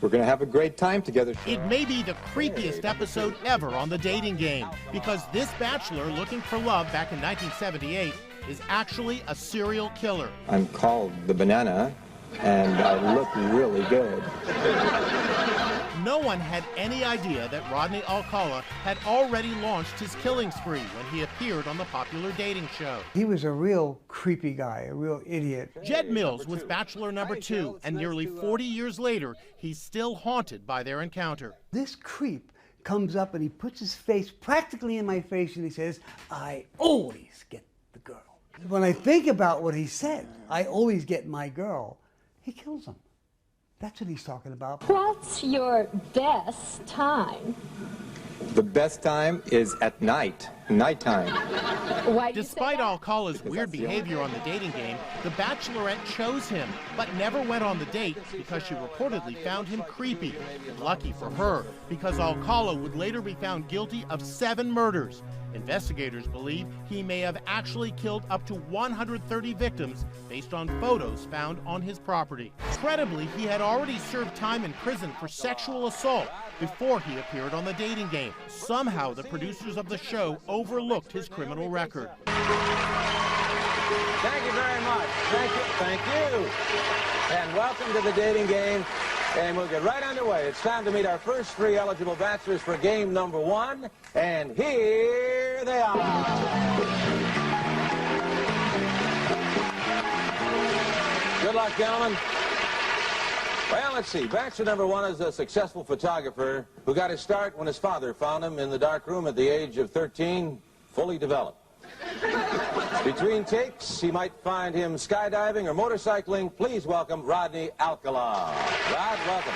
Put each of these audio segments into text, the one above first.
We're going to have a great time together. It may be the creepiest episode ever on The Dating Game, because this bachelor looking for love back in 1978 is actually a serial killer. I'm called the Banana, and I look really good. No one had any idea that Rodney Alcala had already launched his killing spree when he appeared on the popular dating show. He was a real creepy guy, a real idiot. Jed Mills was bachelor number 2, and nearly 40 years later, he's still haunted by their encounter. This creep comes up and he puts his face practically in my face and he says, "I always get the girl." When I think about what he said, "I always get my girl," he kills him. That's what he's talking about. What's your best time? The best time is at night, nighttime. Why Despite Alcala's weird behavior on The Dating Game, the Bachelorette chose him, but never went on the date because she reportedly found him creepy. Lucky for her, because Alcala would later be found guilty of 7 murders. Investigators believe he may have actually killed up to 130 victims based on photos found on his property. Incredibly, he had already served time in prison for sexual assault before he appeared on The Dating Game. Somehow, the producers of the show overlooked his criminal record. Thank you very much. Thank you. And welcome to The Dating Game. And we'll get right underway. It's time to meet our first 3 eligible bachelors for game number 1. And here they are. Good luck, gentlemen. Well, let's see. Bachelor number 1 is a successful photographer who got his start when his father found him in the dark room at the age of 13, fully developed. Between takes, he might find him skydiving or motorcycling. Please welcome Rodney Alcala. Rod, welcome.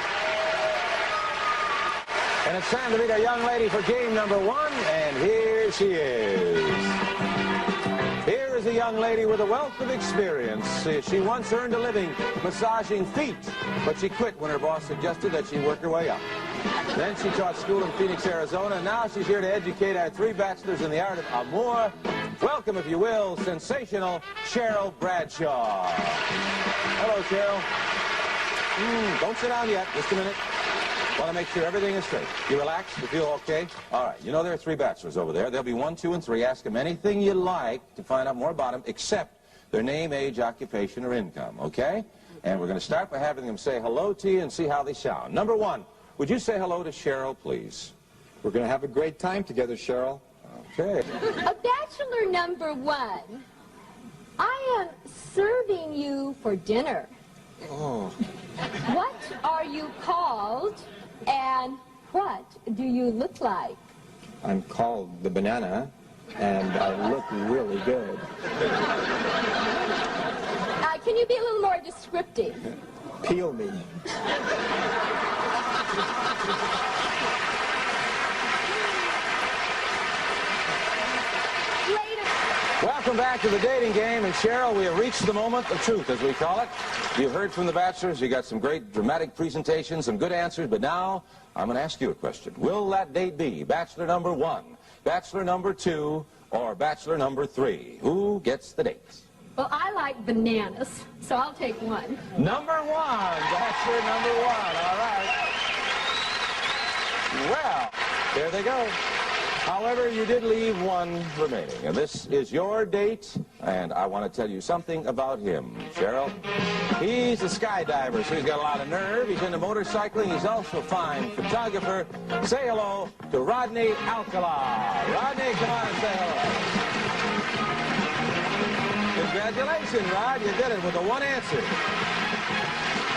And it's time to meet our young lady for game number 1, and here she is. Here is a young lady with a wealth of experience. She once earned a living massaging feet, but she quit when her boss suggested that she work her way up. Then she taught school in Phoenix, Arizona. Now she's here to educate our 3 bachelors in the art of amour. Welcome, if you will, sensational Cheryl Bradshaw. Hello, Cheryl. Don't sit down yet. Just a minute. Want to make sure everything is straight. You relaxed? You feel okay? All right. You know there are 3 bachelors over there. There'll be 1, 2, and 3. Ask them anything you like to find out more about them, except their name, age, occupation, or income, okay? And we're going to start by having them say hello to you and see how they sound. Number 1, would you say hello to Cheryl, please? We're going to have a great time together, Cheryl. Okay. A bachelor number 1, I am serving you for dinner. Oh. What are you called, and what do you look like? I'm called the Banana, and I look really good. Can you be a little more descriptive? Peel me. Welcome back to The Dating Game, and Cheryl, we have reached the moment of truth, as we call it. You've heard from the bachelors, you got some great dramatic presentations, some good answers, but now I'm going to ask you a question. Will that date be bachelor number 1, bachelor number 2, or bachelor number 3? Who gets the date? Well, I like bananas, so I'll take 1. Number 1, bachelor number 1, all right. Well, there they go. However, you did leave 1 remaining, and this is your date, and I want to tell you something about him, Cheryl. He's a skydiver, so he's got a lot of nerve. He's into motorcycling. He's also a fine photographer. Say hello to Rodney Alcala. Rodney, come on, say hello. Congratulations, Rod. You did it with a 1 answer.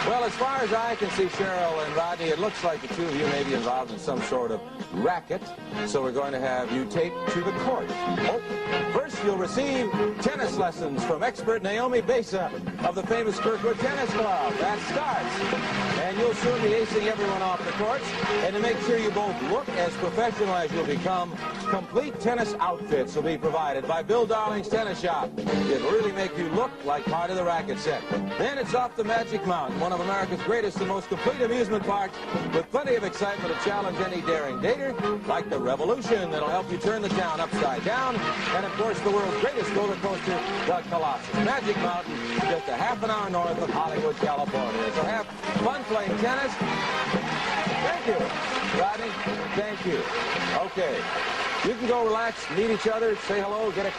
Well, as far as I can see, Cheryl and Rodney, it looks like the 2 of you may be involved in some sort of racket. So we're going to have you take to the court. Oh, first, you'll receive tennis lessons from expert Naomi Besa of the famous Kirkwood Tennis Club. That starts. And you'll soon be acing everyone off the courts. And to make sure you both look as professional as you'll become, Complete tennis outfits will be provided by Bill Darling's Tennis Shop. It'll really make you look like part of the racket set. Then it's off to Magic Mountain, one of America's greatest and most complete amusement parks, with plenty of excitement to challenge any daring dater, like the Revolution that'll help you turn the town upside down, and of course the world's greatest roller coaster, the Colossus. Magic Mountain, just a half an hour north of Hollywood, California. So have fun playing tennis. Thank you, Rodney. Thank you. Okay. You can go relax, meet each other, say hello, get a